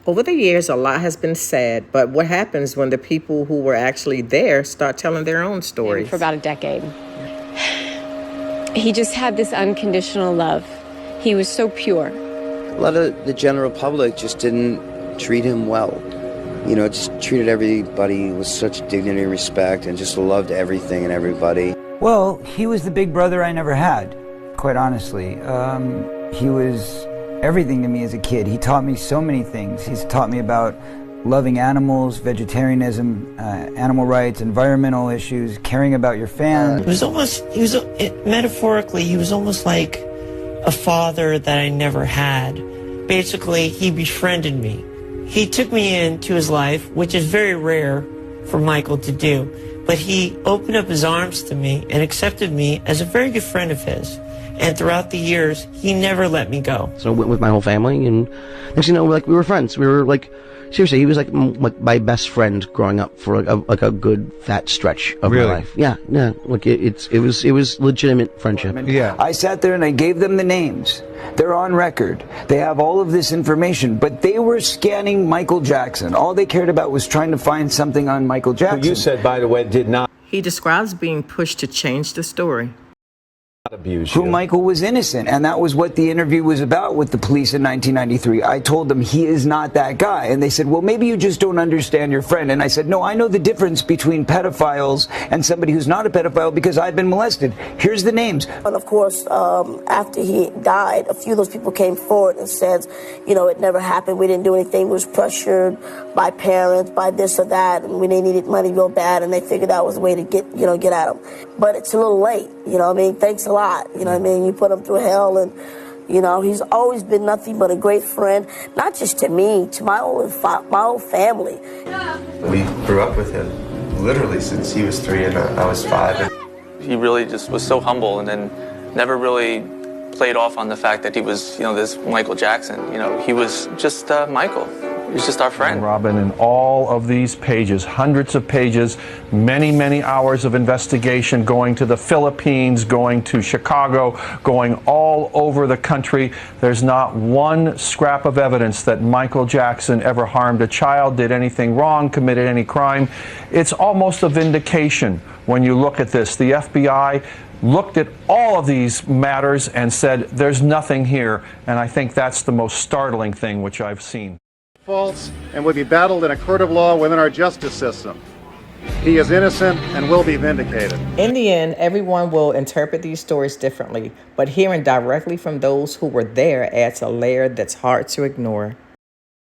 Over the years, a lot has been said, but what happens when the people who were actually there start telling their own stories? For about a decade. He just had this unconditional love. He was so pure. A lot of the general public just didn't treat him well. You know, just treated everybody with such dignity and respect and just loved everything and everybody. Well, he was the big brother I never had, quite honestly. He was everything to me as a kid. He taught me so many things. He's taught me about loving animals, vegetarianism, animal rights, environmental issues, caring about your fans. Metaphorically, he was almost like a father that I never had. Basically, he befriended me. He took me into his life, which is very rare for Michael to do, but he opened up his arms to me and accepted me as a very good friend of his. And throughout the years, he never let me go. So I went with my whole family, and next thing you know, we were friends. We were like, seriously, he was like my best friend growing up for like a good fat stretch of my life. Yeah, like it was legitimate friendship. Yeah. I sat there and I gave them the names. They're on record. They have all of this information, but they were scanning Michael Jackson. All they cared about was trying to find something on Michael Jackson. Who you said, by the way, did not He describes being pushed to change the story. abuse Who you. Michael was innocent, and that was what the interview was about with the police in 1993. I told them he is not that guy, and they said, well, maybe you just don't understand your friend. And I said, no, I know the difference between pedophiles and somebody who's not a pedophile because I've been molested. Here's the names. And of course, after he died, a few of those people came forward and said, you know, it never happened. We didn't do anything. We was pressured by parents, by this or that, and we needed money real bad, and they figured that was a way to get at them. But it's a little late, you know what I mean? Thanks a lot, you know what I mean? You put him through hell, and, you know, he's always been nothing but a great friend, not just to me, to my whole family. We grew up with him literally since he was 3 and I was 5. He really just was so humble, and then never really played off on the fact that he was, you know, this Michael Jackson. You know, he was just Michael. He was just our friend. Robin, in all of these pages, hundreds of pages, many, many hours of investigation, going to the Philippines, going to Chicago, going all over the country. There's not one scrap of evidence that Michael Jackson ever harmed a child, did anything wrong, committed any crime. It's almost a vindication when you look at this. The FBI looked at all of these matters and said, there's nothing here. And I think that's the most startling thing which I've seen. False and will be battled in a court of law within our justice system. He is innocent and will be vindicated. In the end, everyone will interpret these stories differently, but hearing directly from those who were there adds a layer that's hard to ignore.